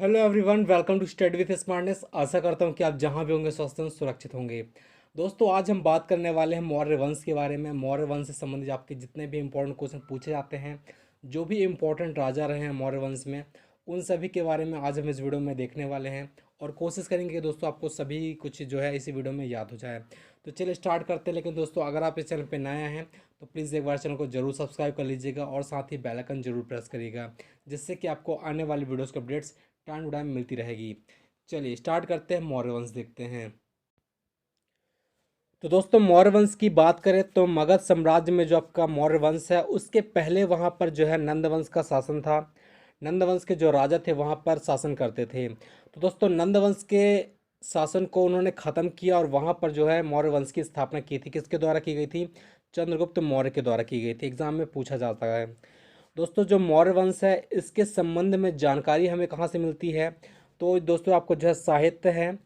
Hello everyone, welcome to study with smartness. आशा करता हूँ कि आप जहाँ भी होंगे स्वस्थ एवं सुरक्षित होंगे। दोस्तों, आज हम बात करने वाले हैं मौर्य वंश के बारे में। मौर्य वंश से संबंधित आपके जितने भी इंपॉर्टेंट क्वेश्चन पूछे जाते हैं, जो भी इंपॉर्टेंट राजा रहे हैं मौर्य वंश में, उन सभी के बारे में आज हम इस वीडियो में देखने वाले हैं। और कोशिश करेंगे कि दोस्तों आपको सभी कुछ जो है इसी वीडियो में याद हो जाए। तो चलिए स्टार्ट करते हैं। लेकिन दोस्तों, अगर आप इस चैनल पर नया हैं तो प्लीज़ एक बार चैनल को जरूर सब्सक्राइब कर लीजिएगा और साथ ही बेल आइकन जरूर प्रेस करिएगा, जिससे कि आपको आने वाली वीडियोज़ के अपडेट्स टाइम टू टाइम मिलती रहेगी। चलिए स्टार्ट करते हैं, मौर्य वंश देखते हैं। तो दोस्तों, मौर्य वंश की बात करें तो मगध साम्राज्य में जो आपका मौर्य वंश है, उसके पहले वहाँ पर जो है नंद वंश का शासन था। नंद वंश के जो राजा थे वहाँ पर शासन करते थे। तो दोस्तों, नंद वंश के शासन को उन्होंने ख़त्म किया और वहाँ पर जो है मौर्य वंश की स्थापना की थी। किसके द्वारा की गई थी? चंद्रगुप्त मौर्य के द्वारा की गई थी। एग्जाम में पूछा जाता है। दोस्तों, जो मौर्य वंश है इसके संबंध में जानकारी हमें कहाँ से मिलती है? तो दोस्तों, आपको जो है साहित्य है,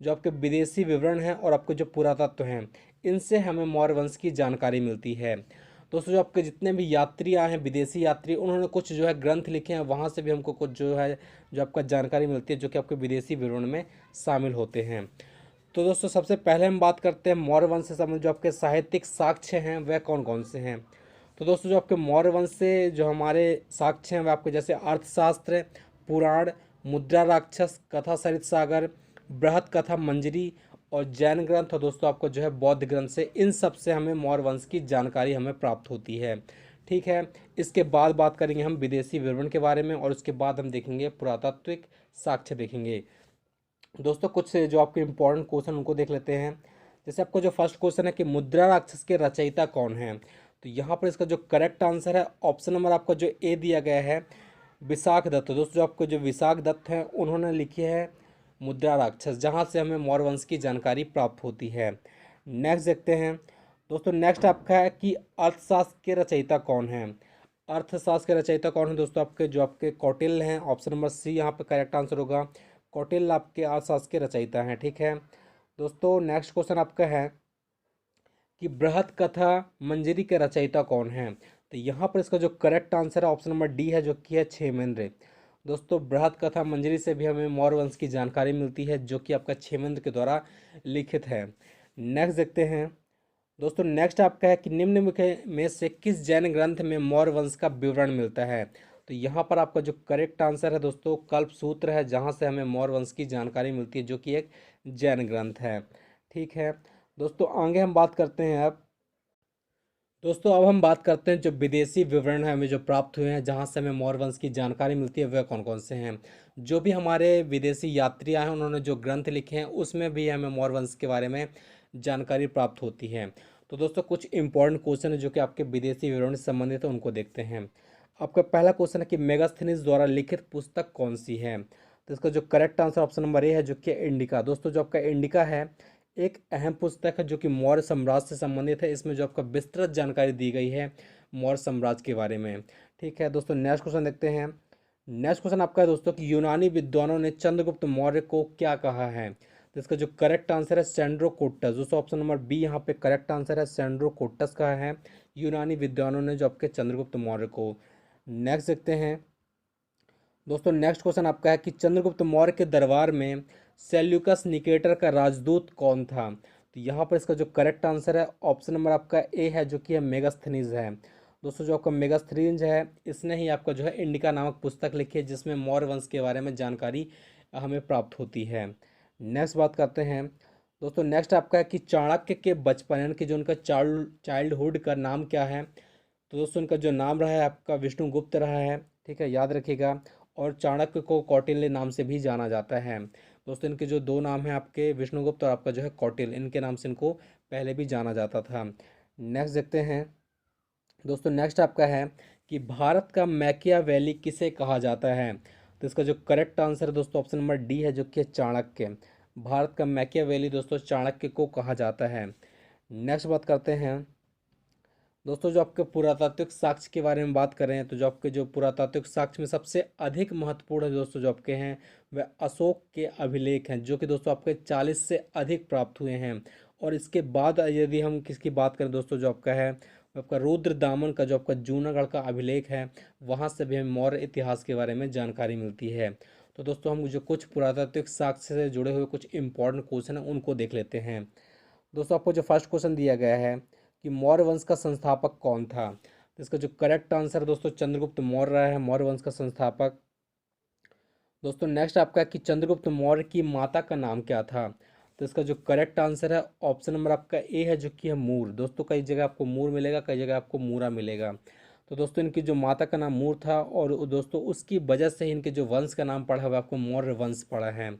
जो आपके विदेशी विवरण हैं और आपके जो पुरातत्व हैं, इनसे हमें मौर्य वंश की जानकारी मिलती है। दोस्तों, जो आपके जितने भी यात्री आए हैं, विदेशी यात्री, उन्होंने कुछ जो है ग्रंथ लिखे हैं, वहाँ से भी हमको कुछ जो है जो आपका जानकारी मिलती है, जो कि आपके विदेशी विवरण में शामिल होते हैं। तो दोस्तों, सबसे पहले हम बात करते हैं मौर्य वंश से संबंधित जो आपके साहित्यिक साक्ष्य हैं वह कौन कौन से हैं। तो दोस्तों, जो आपके मौर्य वंश से जो हमारे साक्ष्य हैं वह आपके जैसे अर्थशास्त्र, पुराण, मुद्रा राक्षस, कथा सरित सागर, बृहत कथा मंजरी और जैन ग्रंथ, और दोस्तों आपको जो है बौद्ध ग्रंथ से, इन सब से हमें मौर्य वंश की जानकारी हमें प्राप्त होती है। ठीक है। इसके बाद बात करेंगे हम विदेशी विवरण के बारे में और उसके बाद हम देखेंगे पुरातात्विक साक्ष्य देखेंगे। दोस्तों, कुछ जो आपके इंपॉर्टेंट क्वेश्चन उनको देख लेते हैं। जैसे आपको जो फर्स्ट क्वेश्चन है कि मुद्रा राक्षस के रचयिता कौन है, तो यहाँ पर इसका जो करेक्ट आंसर है ऑप्शन नंबर आपका जो ए दिया गया है, विशाख दत्त। तो दोस्तों, जो आपको जो विशाख दत्त हैं उन्होंने लिखी है मुद्रा राक्षस, जहाँ से हमें मौर्य वंश की जानकारी प्राप्त होती है। नेक्स्ट देखते हैं। दोस्तों, नेक्स्ट आपका है कि अर्थशास्त्र के रचयिता कौन है। अर्थशास्त्र के रचयिता कौन है? दोस्तों, आपके जो आपके कौटिल्य हैं, ऑप्शन नंबर सी यहाँ पे करेक्ट आंसर होगा। कौटिल्य आपके अर्थशास्त्र के रचयिता हैं। ठीक है। दोस्तों, नेक्स्ट क्वेश्चन आपका है कि बृहत कथा मंजरी के रचयिता कौन है। तो यहाँ पर इसका जो करेक्ट आंसर है ऑप्शन नंबर डी है, जो कि है क्षेमेंद्र। दोस्तों, बृहत कथा मंजरी से भी हमें मौर्य वंश की जानकारी मिलती है, जो कि आपका क्षेमेंद्र के द्वारा लिखित है। नेक्स्ट देखते हैं। दोस्तों, नेक्स्ट आपका है कि निम्न में से किस जैन ग्रंथ में मौर्य वंश का विवरण मिलता है। तो यहाँ पर आपका जो करेक्ट आंसर है दोस्तों कल्प सूत्र है, जहाँ से हमें मौर्य वंश की जानकारी मिलती है, जो कि एक जैन ग्रंथ है। ठीक है। दोस्तों, आगे हम बात करते हैं अब। दोस्तों, अब हम बात करते हैं जो विदेशी विवरण है हमें जो प्राप्त हुए हैं, जहाँ से हमें मौर्य वंश की जानकारी मिलती है, वह कौन कौन से हैं। जो भी हमारे विदेशी यात्री आए हैं उन्होंने जो ग्रंथ लिखे हैं उसमें भी हमें मौर्य वंश के बारे में जानकारी प्राप्त होती है। तो दोस्तों, कुछ इंपॉर्टेंट क्वेश्चन है जो कि आपके विदेशी विवरण से संबंधित है, उनको देखते हैं। आपका पहला क्वेश्चन है कि मेगास्थनीज द्वारा लिखित पुस्तक कौन सी है। तो इसका जो correct answer option number A है, जो कि इंडिका। दोस्तों, जो आपका इंडिका है एक अहम पुस्तक है जो कि मौर्य साम्राज्य से संबंधित है। इसमें जो आपका विस्तृत जानकारी दी गई है मौर्य साम्राज्य के बारे में। ठीक है। दोस्तों, नेक्स्ट क्वेश्चन देखते हैं। नेक्स्ट क्वेश्चन आपका है दोस्तों कि यूनानी विद्वानों ने चंद्रगुप्त मौर्य को क्या कहा है। तो इसका जो करेक्ट आंसर है सेंड्रोकोट्टस। दोस्तों, ऑप्शन नंबर बी यहाँ पे करेक्ट आंसर है, सेंड्रोकोट्टस कहा है यूनानी विद्वानों ने जो आपके चंद्रगुप्त मौर्य को। नेक्स्ट देखते हैं। दोस्तों, नेक्स्ट क्वेश्चन आपका है कि चंद्रगुप्त मौर्य के दरबार में सेल्यूकस निकेटर का राजदूत कौन था। तो यहाँ पर इसका जो करेक्ट आंसर है ऑप्शन नंबर आपका ए है, जो कि है मेगास्थनीज है। दोस्तों, जो आपका मेगास्थनीज है इसने ही आपका जो है इंडिका नामक पुस्तक लिखी है, जिसमें मौर्य वंश के बारे में जानकारी हमें प्राप्त होती है। नेक्स्ट बात करते हैं। दोस्तों, नेक्स्ट आपका है कि चाणक्य के बचपन यानी कि जो उनका चाइल्डहुड का नाम क्या है। तो दोस्तों, उनका जो नाम रहा है आपका विष्णुगुप्त रहा है। ठीक है, याद रखिएगा। और चाणक्य को कौटिल्य नाम से भी जाना जाता है। दोस्तों, इनके जो दो नाम हैं आपके विष्णुगुप्त और आपका जो है कौटिल्य, इनके नाम से इनको पहले भी जाना जाता था। नेक्स्ट देखते हैं। दोस्तों, नेक्स्ट आपका है कि भारत का मैकियावेली किसे कहा जाता है। तो इसका जो करेक्ट आंसर है दोस्तों ऑप्शन नंबर डी है, जो कि है चाणक्य। भारत का मैकियावेली दोस्तों चाणक्य को कहा जाता है। नेक्स्ट बात करते हैं। दोस्तों, जो आपके पुरातात्विक साक्ष्य के बारे में बात करें तो जो आपके जो पुरातात्विक साक्ष्य में सबसे अधिक महत्वपूर्ण है दोस्तों जो आपके हैं वह अशोक के अभिलेख हैं, जो कि दोस्तों आपके 40 से अधिक प्राप्त हुए हैं। और इसके बाद यदि हम किसकी बात करें दोस्तों, जो आपका है वो आपका रुद्र दामन का जो आपका जूनागढ़ का अभिलेख है, वहाँ से भी हमें मौर्य इतिहास के बारे में जानकारी मिलती है। तो दोस्तों हम जो कुछ पुरातात्विक साक्ष्य से जुड़े हुए कुछ इंपॉर्टेंट क्वेश्चन हैं उनको देख लेते हैं। दोस्तों आपको जो फर्स्ट क्वेश्चन दिया गया है कि मौर्य वंश का संस्थापक कौन था, तो इसका जो करेक्ट आंसर दोस्तों चंद्रगुप्त मौर्य है मौर्य वंश का संस्थापक। दोस्तों नेक्स्ट आपका है कि चंद्रगुप्त मौर्य की माता का नाम क्या था, तो इसका जो करेक्ट आंसर है ऑप्शन नंबर आपका ए है जो कि है मूर। दोस्तों कई जगह आपको मूर मिलेगा, कई जगह आपको मूरा मिलेगा। तो दोस्तों इनकी जो माता का नाम मूर था और दोस्तों उसकी वजह से ही इनके जो वंश का नाम पड़ा है वो आपको मौर्य वंश पड़ा है।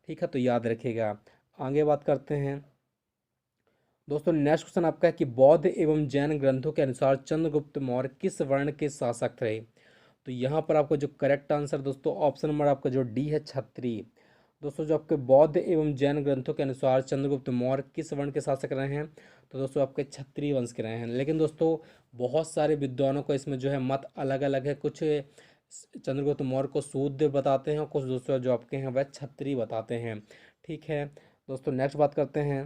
ठीक है, तो याद रखिएगा। आगे बात करते हैं। दोस्तों नेक्स्ट क्वेश्चन आपका है कि बौद्ध एवं जैन ग्रंथों के अनुसार चंद्रगुप्त मौर्य किस वर्ण के शासक रहे, तो यहाँ पर आपको जो करेक्ट आंसर दोस्तों ऑप्शन नंबर आपका जो डी है क्षत्रिय। दोस्तों जो आपके बौद्ध एवं जैन ग्रंथों के अनुसार चंद्रगुप्त मौर्य किस वर्ण के शासक रहे हैं, तो दोस्तों आपके क्षत्रिय वंश के रहे हैं। लेकिन दोस्तों बहुत सारे विद्वानों को इसमें जो है मत अलग अलग है, कुछ चंद्रगुप्त मौर्य को शूद्र बताते हैं और कुछ दोस्तों जो आपके हैं वह क्षत्रिय बताते हैं। ठीक है दोस्तों, नेक्स्ट बात करते हैं।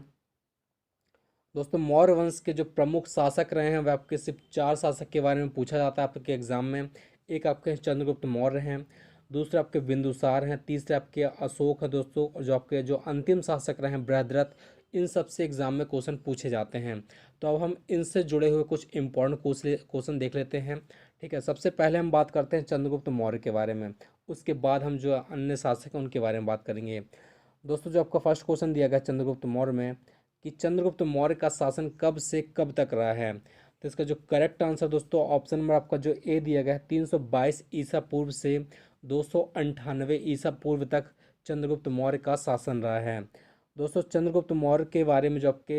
दोस्तों मौर्य वंश के जो प्रमुख शासक रहे हैं वह आपके सिर्फ 4 शासक के बारे में पूछा जाता है आपके एग्जाम में। एक आपके चंद्रगुप्त मौर्य हैं, दूसरे आपके बिंदुसार हैं, तीसरे आपके अशोक हैं दोस्तों, और जो आपके जो अंतिम शासक रहे हैं बृहद्रथ। इन सब से एग्जाम में क्वेश्चन पूछे जाते हैं। तो अब हम इनसे जुड़े हुए कुछ इंपॉर्टेंट क्वेश्चन देख लेते हैं। ठीक है, सबसे पहले हम बात करते हैं चंद्रगुप्त मौर्य के बारे में, उसके बाद हम जो अन्य शासक हैं उनके बारे में बात करेंगे। दोस्तों जो आपका फर्स्ट क्वेश्चन दिया गया चंद्रगुप्त मौर्य में कि चंद्रगुप्त मौर्य का शासन कब से कब तक रहा है, तो इसका जो करेक्ट आंसर दोस्तों ऑप्शन नंबर आपका जो ए दिया गया है 322 ईसा पूर्व से 298 ईसा पूर्व तक चंद्रगुप्त मौर्य का शासन रहा है। दोस्तों चंद्रगुप्त मौर्य के बारे में जो आपके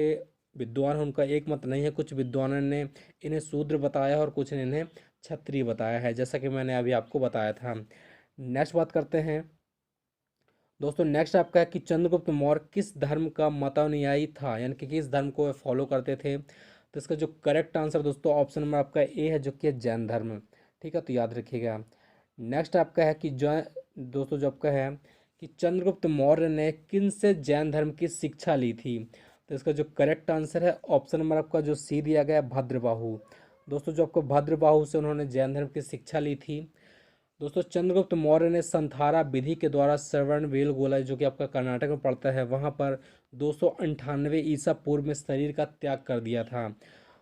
विद्वान हैं उनका एक मत नहीं है, कुछ विद्वानों ने इन्हें शूद्र बताया और कुछ ने इन्हें क्षत्रिय बताया है, जैसा कि मैंने अभी आपको बताया था। नेक्स्ट बात करते हैं। दोस्तों नेक्स्ट आपका है कि चंद्रगुप्त मौर्य किस धर्म का मतानुयायी था, यानी कि किस धर्म को वे फॉलो करते थे, तो इसका जो करेक्ट आंसर दोस्तों ऑप्शन नंबर आपका ए है जो कि है जैन धर्म। ठीक है, तो याद रखिएगा। नेक्स्ट आपका है कि दोस्तों जो आपका है कि चंद्रगुप्त मौर्य ने किन से जैन धर्म की शिक्षा ली थी, तो इसका जो करेक्ट आंसर है ऑप्शन नंबर आपका जो सी दिया गया है भद्रबाहु। दोस्तों जो आपको भद्रबाहु से उन्होंने जैन धर्म की शिक्षा ली थी। दोस्तों चंद्रगुप्त मौर्य ने संथारा विधि के द्वारा श्रवणबेलगोला जो कि आपका कर्नाटक में पड़ता है वहां पर 298 ईसा पूर्व में शरीर का त्याग कर दिया था।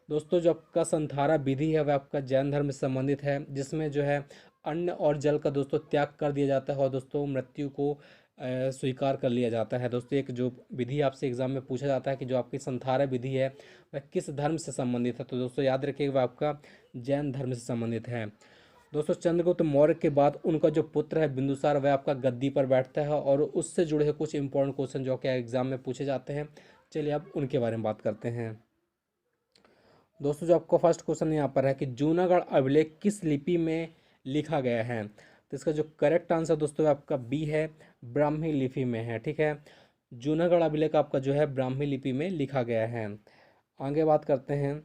दोस्तों जो आपका संथारा विधि है वह आपका जैन धर्म से संबंधित है, जिसमें जो है अन्न और जल का दोस्तों त्याग कर दिया जाता है और दोस्तों मृत्यु को स्वीकार कर लिया जाता है। दोस्तों एक जो विधि आपसे एग्जाम में पूछा जाता है कि जो आपकी संथारा विधि है वह किस धर्म से संबंधित है, तो दोस्तों याद रखिएगा वह आपका जैन धर्म से संबंधित है। दोस्तों चंद्रगुप्त मौर्य के बाद उनका जो पुत्र है बिंदुसार वह आपका गद्दी पर बैठता है और उससे जुड़े हुए कुछ इंपॉर्टेंट क्वेश्चन जो कि एग्जाम में पूछे जाते हैं, चलिए अब उनके बारे में बात करते हैं। दोस्तों जो आपका फर्स्ट क्वेश्चन यहाँ पर है कि जूनागढ़ अभिलेख किस लिपि में लिखा गया है, तो इसका जो करेक्ट आंसर दोस्तों आपका बी है ब्राह्मी लिपि में है। ठीक है, जूनागढ़ अभिलेख आपका जो है ब्राह्मी लिपि में लिखा गया है। आगे बात करते हैं।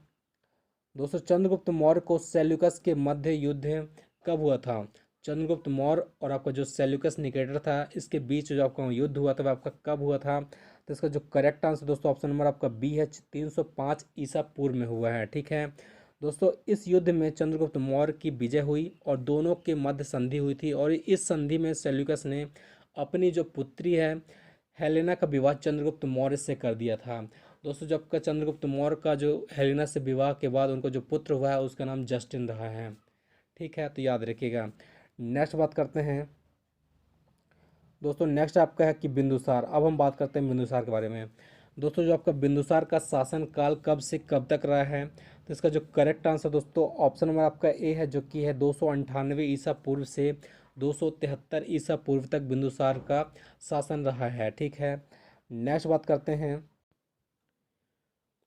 दोस्तों चंद्रगुप्त मौर्य को सेल्यूकस के मध्य युद्ध कब हुआ था, चंद्रगुप्त मौर्य और आपका जो सेल्यूकस निकेटर था इसके बीच जो आपका युद्ध हुआ था वह आपका कब हुआ था, तो इसका जो करेक्ट आंसर दोस्तों ऑप्शन नंबर आपका बी है 305 ईसा पूर्व में हुआ है। ठीक है दोस्तों, इस युद्ध में चंद्रगुप्त मौर्य की विजय हुई और दोनों के मध्य संधि हुई थी और इस संधि में सेल्यूकस ने अपनी जो पुत्री है हेलेना का विवाह चंद्रगुप्त मौर्य से कर दिया था। दोस्तों जब का चंद्रगुप्त मौर्य का जो हेलेना से विवाह के बाद उनको जो पुत्र हुआ है उसका नाम जस्टिन रहा है। ठीक है, तो याद रखिएगा। नेक्स्ट बात करते हैं। दोस्तों नेक्स्ट आपका है कि बिंदुसार। अब हम बात करते हैं बिंदुसार के बारे में। दोस्तों जो आपका बिंदुसार का शासन काल कब से कब तक रहा है, तो इसका जो करेक्ट आंसर दोस्तों ऑप्शन नंबर आपका ए है जो कि है 298 ईसा पूर्व से 273 ईसा पूर्व तक बिंदुसार का शासन रहा है। ठीक है, नेक्स्ट बात करते हैं।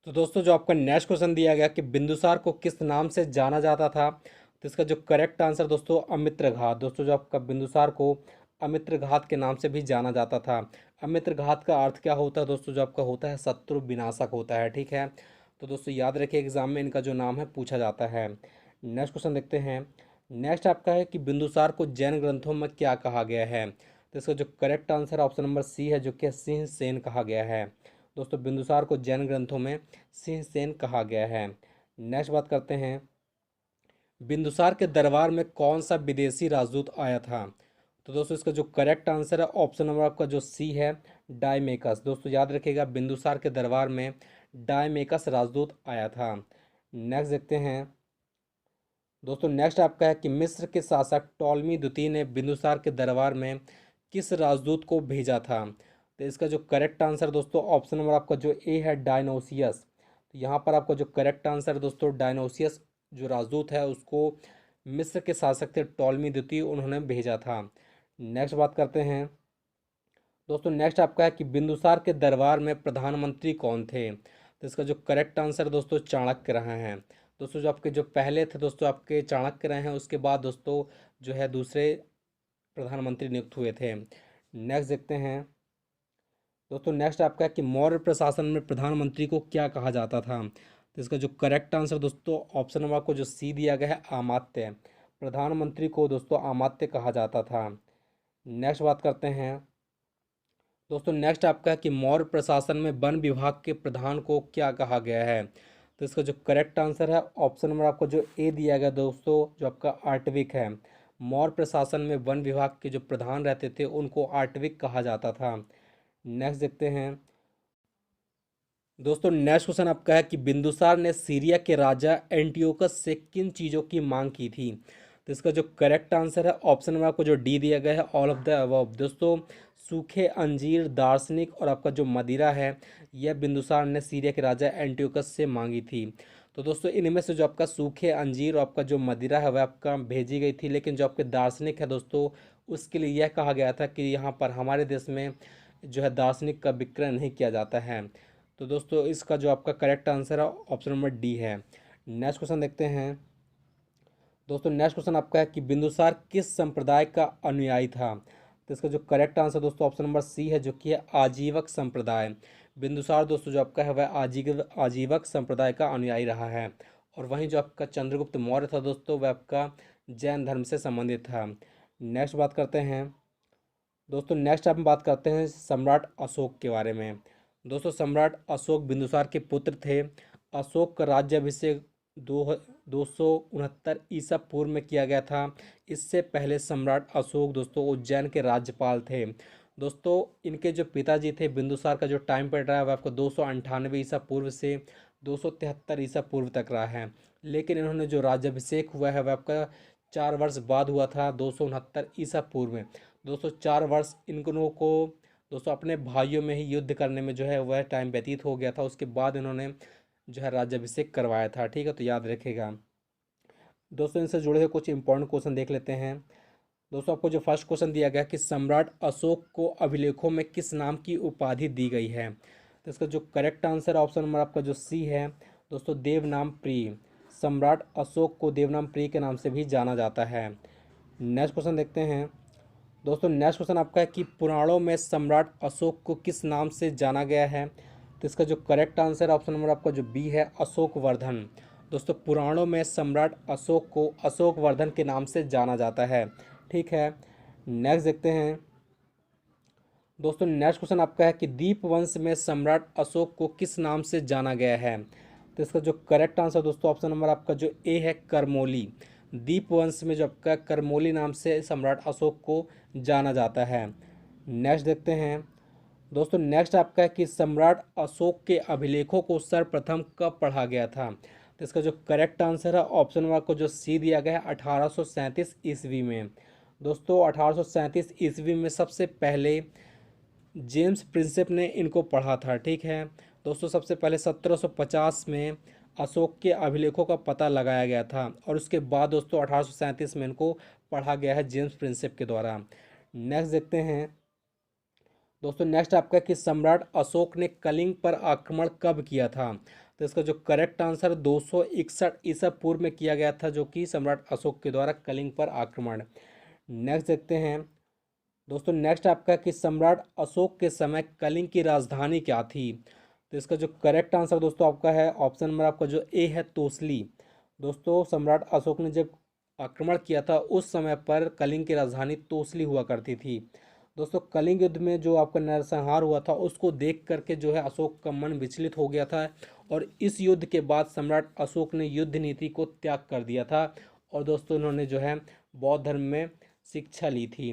तो दोस्तों जो आपका नेक्स्ट क्वेश्चन दिया गया कि बिंदुसार को किस नाम से जाना जाता था, तो इसका जो करेक्ट आंसर दोस्तों अमित्र घात। दोस्तों जो आपका बिंदुसार को अमित्र घात के नाम से भी जाना जाता था। अमित्र घात का अर्थ क्या होता है दोस्तों, जो आपका होता है शत्रु विनाशक होता है। ठीक है, तो दोस्तों याद रखिए एग्जाम में इनका जो नाम है पूछा जाता है। नेक्स्ट क्वेश्चन देखते हैं। नेक्स्ट आपका है कि बिंदुसार को जैन ग्रंथों में क्या कहा गया है, तो इसका जो correct answer option number C है जो कि सिंह सेन कहा गया है। दोस्तों बिंदुसार को जैन ग्रंथों में सिंह सेन कहा गया है। नेक्स्ट बात करते हैं। बिंदुसार के दरबार में कौन सा विदेशी राजदूत आया था, तो दोस्तों इसका जो करेक्ट आंसर है ऑप्शन नंबर आपका जो सी है, डायमेकस। दोस्तों याद रखिएगा, बिंदुसार के दरबार में डायमेकस राजदूत आया था। नेक्स्ट देखते हैं दोस्तों, नेक्स्ट आपका है कि मिस्र के शासक टॉलमी द्वितीय ने बिंदुसार के दरबार में किस राजदूत को भेजा था? तो इसका जो करेक्ट आंसर दोस्तों ऑप्शन नंबर आपका जो ए है, डायनोसियस। तो यहाँ पर आपका जो करेक्ट आंसर है दोस्तों, डायनोसियस जो राजदूत है उसको मिस्र के शासक थे टॉलमी द्वितीय, उन्होंने भेजा था। नेक्स्ट बात करते हैं दोस्तों, नेक्स्ट आपका है कि बिंदुसार के दरबार में प्रधानमंत्री कौन थे? तो इसका जो करेक्ट आंसर दोस्तों चाणक्य रहे हैं। दोस्तों जो आपके जो पहले थे दोस्तों आपके चाणक्य रहे हैं, उसके बाद दोस्तों जो है दूसरे प्रधानमंत्री नियुक्त हुए थे। नेक्स्ट देखते हैं दोस्तों, नेक्स्ट आपका है कि मौर्य प्रशासन में प्रधानमंत्री को क्या कहा जाता था? तो इसका जो करेक्ट आंसर दोस्तों ऑप्शन नंबर को जो सी दिया गया है, अमात्य। प्रधानमंत्री को दोस्तों अमात्य कहा जाता था। नेक्स्ट बात करते हैं दोस्तों, नेक्स्ट आपका है कि मौर्य प्रशासन में वन विभाग के प्रधान को क्या कहा गया है? तो इसका जो करेक्ट आंसर है ऑप्शन नंबर आपको जो ए दिया गया दोस्तों, जो आपका आर्टविक है। मौर्य प्रशासन में वन विभाग के जो प्रधान रहते थे उनको आर्टविक कहा जाता था। नेक्स्ट देखते हैं दोस्तों, नेक्स्ट क्वेश्चन आपका है कि बिंदुसार ने सीरिया के राजा एंटियोकस से किन चीज़ों की मांग की थी? तो इसका जो करेक्ट आंसर है ऑप्शन नंबर आपको जो डी दिया गया है, ऑल ऑफ द अबव। दोस्तों सूखे अंजीर, दार्शनिक और आपका जो मदिरा है, यह बिंदुसार ने सीरिया के राजा एंटियोकस से मांगी थी। तो दोस्तों इनमें से जो आपका सूखे अंजीर और आपका जो मदिरा है वह आपका भेजी गई थी, लेकिन जो आपके दार्शनिक है दोस्तों उसके लिए यह कहा गया था कि यहाँ पर हमारे देश में जो है दार्शनिक का विक्रय नहीं किया जाता है। तो दोस्तों इसका जो आपका करेक्ट आंसर है ऑप्शन नंबर डी है। नेक्स्ट क्वेश्चन देखते हैं दोस्तों, नेक्स्ट क्वेश्चन आपका है कि बिंदुसार किस संप्रदाय का अनुयायी था? तो इसका जो करेक्ट आंसर दोस्तों ऑप्शन नंबर सी है, जो कि है आजीवक संप्रदाय। बिंदुसार दोस्तों जो आपका है वह आजीवक संप्रदाय का अनुयायी रहा है। और वहीं जो आपका चंद्रगुप्त मौर्य था दोस्तों वह आपका जैन धर्म से संबंधित था। नेक्स्ट बात करते हैं दोस्तों, नेक्स्ट हम बात करते हैं सम्राट अशोक के बारे में। दोस्तों सम्राट अशोक बिंदुसार के पुत्र थे। अशोक का राज्याभिषेक 269 ईसा पूर्व में किया गया था। इससे पहले सम्राट अशोक दोस्तों उज्जैन के राज्यपाल थे। दोस्तों इनके जो पिताजी थे, बिंदुसार का जो टाइम पीरियड रहा है वह आपको 298 ईसा पूर्व से 273 ईसा पूर्व तक रहा है। लेकिन इन्होंने जो राज्याभिषेक हुआ है वह आपका 4 वर्ष बाद हुआ था, 269 ईसा पूर्व में। दोस्तों 4 वर्ष इन लोगों को दोस्तों अपने भाइयों में ही युद्ध करने में जो है वह टाइम व्यतीत हो गया था। उसके बाद इन्होंने जो है राज्याभिषेक करवाया था। ठीक है, तो याद रखेगा दोस्तों। इनसे जुड़े हुए कुछ इंपॉर्टेंट क्वेश्चन देख लेते हैं। दोस्तों आपको जो फर्स्ट क्वेश्चन दिया गया कि सम्राट अशोक को अभिलेखों में किस नाम की उपाधि दी गई है? तो इसका जो करेक्ट आंसर ऑप्शन नंबर आपका जो सी है दोस्तों, देवनाम प्रिय। सम्राट अशोक को देवनाम प्रिय के नाम से भी जाना जाता है। नेक्स्ट क्वेश्चन देखते हैं दोस्तों, नेक्स्ट क्वेश्चन आपका है कि पुराणों में सम्राट अशोक को किस नाम से जाना गया है? तो इसका जो करेक्ट आंसर ऑप्शन नंबर आपका जो बी है, अशोक वर्धन। दोस्तों पुराणों में सम्राट अशोक को अशोक वर्धन के नाम से जाना जाता है। ठीक है, नेक्स्ट देखते हैं दोस्तों, नेक्स्ट क्वेश्चन आपका है कि दीपवंश में सम्राट अशोक को किस नाम से जाना गया है? तो इसका जो करेक्ट आंसर दोस्तों ऑप्शन नंबर आपका जो ए है, करमोली। दीपवंश में जो आपका करमोली नाम से सम्राट अशोक को जाना जाता है। नेक्स्ट देखते हैं दोस्तों, नेक्स्ट आपका है कि सम्राट अशोक के अभिलेखों को सर्वप्रथम कब पढ़ा गया था? तो इसका जो करेक्ट आंसर है ऑप्शन नंबर को जो सी दिया गया है, 1837 ईस्वी में। दोस्तों 1837 ईस्वी में सबसे पहले जेम्स प्रिंसेप ने इनको पढ़ा था। ठीक है दोस्तों, सबसे पहले 1750 में अशोक के अभिलेखों का पता लगाया गया था और उसके बाद दोस्तों 1837 में इनको पढ़ा गया है जेम्स प्रिंसेप के द्वारा। नेक्स्ट देखते हैं दोस्तों, नेक्स्ट आपका कि सम्राट अशोक ने कलिंग पर आक्रमण कब किया था? तो इसका जो करेक्ट आंसर 261 ईसा पूर्व में किया गया था, जो कि सम्राट अशोक के द्वारा कलिंग पर आक्रमण। नेक्स्ट देखते हैं दोस्तों, नेक्स्ट आपका कि सम्राट अशोक के समय कलिंग की राजधानी क्या थी? तो इसका जो करेक्ट आंसर दोस्तों आपका है ऑप्शन नंबर आपका जो ए है, तोसली। दोस्तों सम्राट अशोक ने जब आक्रमण किया था उस समय पर कलिंग की राजधानी तोसली हुआ करती थी। दोस्तों कलिंग युद्ध में जो आपका नरसंहार हुआ था उसको देख करके जो है अशोक का मन विचलित हो गया था और इस युद्ध के बाद सम्राट अशोक ने युद्ध नीति को त्याग कर दिया था और दोस्तों उन्होंने जो है बौद्ध धर्म में शिक्षा ली थी।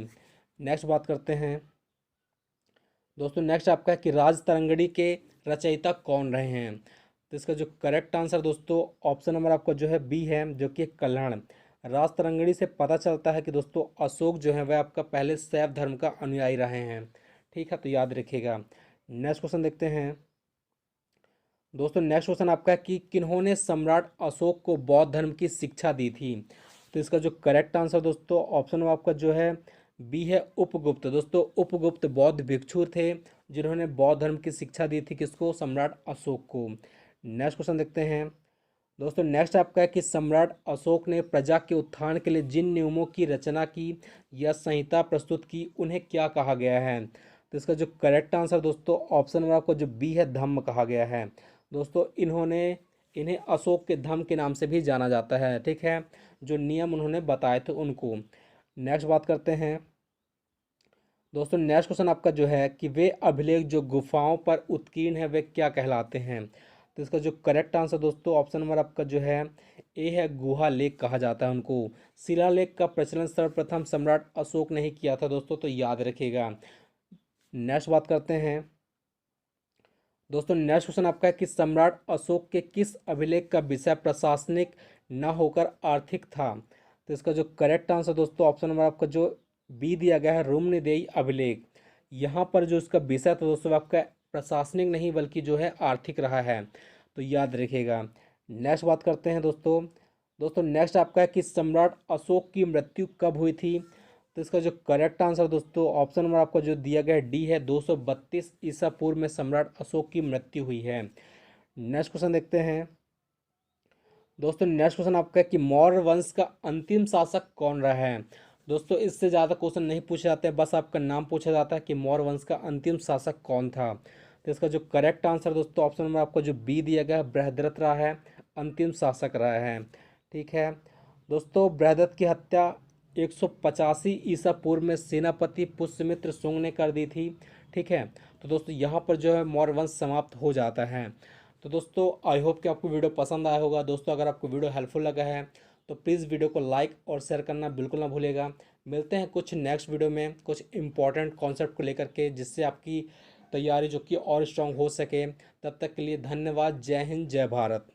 नेक्स्ट बात करते हैं दोस्तों, नेक्स्ट आपका है कि राजतरंगिणी के रचयिता कौन रहे हैं। तो इसका जो करेक्ट आंसर दोस्तों ऑप्शन नंबर आपका जो है बी है, जो कि कल्हड़। राजतरंगिणी से पता चलता है कि दोस्तों अशोक जो है वह आपका पहले शैव धर्म का अनुयायी रहे हैं। ठीक है, तो याद रखिएगा। नेक्स्ट क्वेश्चन देखते हैं दोस्तों, नेक्स्ट क्वेश्चन आपका है कि किन्होंने सम्राट अशोक को बौद्ध धर्म की शिक्षा दी थी। तो इसका जो करेक्ट आंसर दोस्तों ऑप्शन नंबर आपका जो है बी है, उपगुप्त। दोस्तों उपगुप्त बौद्ध भिक्षु थे जिन्होंने बौद्ध धर्म की शिक्षा दी थी किसको, सम्राट अशोक को। नेक्स्ट क्वेश्चन देखते हैं दोस्तों, नेक्स्ट आपका है कि सम्राट अशोक ने प्रजा के उत्थान के लिए जिन नियमों की रचना की या संहिता प्रस्तुत की उन्हें क्या कहा गया है। तो इसका जो करेक्ट आंसर दोस्तों ऑप्शन नंबर आपको जो बी है, धम्म कहा गया है। दोस्तों इन्हें अशोक के धम्म के नाम से भी जाना जाता है। ठीक है, जो नियम उन्होंने बताए थे उनको। नेक्स्ट बात करते हैं दोस्तों, नेक्स्ट क्वेश्चन आपका जो है कि वे अभिलेख जो गुफाओं पर उत्कीर्ण है वे क्या कहलाते हैं। तो इसका जो करेक्ट आंसर दोस्तों ऑप्शन नंबर आपका जो है ए है, गुहा लेख कहा जाता है उनको। शिलालेख का प्रचलन सर्वप्रथम सम्राट अशोक ने ही किया था दोस्तों, तो याद रखिएगा। नेक्स्ट बात करते हैं दोस्तों, नेक्स्ट क्वेश्चन आपका है कि सम्राट अशोक के किस अभिलेख का विषय प्रशासनिक न होकर आर्थिक था। तो इसका जो करेक्ट आंसर दोस्तों ऑप्शन नंबर आपका जो बी दिया गया है, रोमनिदेयी अभिलेख। यहाँ पर जो इसका विषय था दोस्तों आपका प्रशासनिक नहीं बल्कि जो है आर्थिक रहा है, तो याद रखिएगा। नेक्स्ट बात करते हैं दोस्तों नेक्स्ट आपका है कि सम्राट अशोक की मृत्यु कब हुई थी। तो इसका जो करेक्ट आंसर दोस्तों ऑप्शन नंबर आपको जो दिया गया है डी है, 232 ईसा पूर्व में सम्राट अशोक की मृत्यु हुई है। नेक्स्ट क्वेश्चन देखते हैं दोस्तों, नेक्स्ट क्वेश्चन आपका है कि मौर्य वंश का अंतिम शासक कौन रहा है। दोस्तों इससे ज़्यादा क्वेश्चन नहीं पूछे जाते हैं, बस आपका नाम पूछा जाता है कि मौर्य वंश का अंतिम शासक कौन था। तो इसका जो करेक्ट आंसर दोस्तों ऑप्शन नंबर आपको जो बी दिया गया है, बृहद्रथ रहा है अंतिम शासक रहा है। ठीक है दोस्तों, बृहद्रथ की हत्या 185 ईसा पूर्व में सेनापति पुष्यमित्र शुंग ने कर दी थी। ठीक है, तो दोस्तों यहाँ पर जो है मौर्य वंश समाप्त हो जाता है। तो दोस्तों आई होप कि आपको वीडियो पसंद आया होगा। दोस्तों अगर आपको वीडियो हेल्पफुल लगा है तो प्लीज़ वीडियो को लाइक और शेयर करना बिल्कुल ना भूलिएगा। मिलते हैं कुछ नेक्स्ट वीडियो में कुछ इंपॉर्टेंट कॉन्सेप्ट को लेकर के, जिससे आपकी तैयारी जो कि और स्ट्रांग हो सके। तब तक के लिए धन्यवाद। जय हिंद, जय भारत।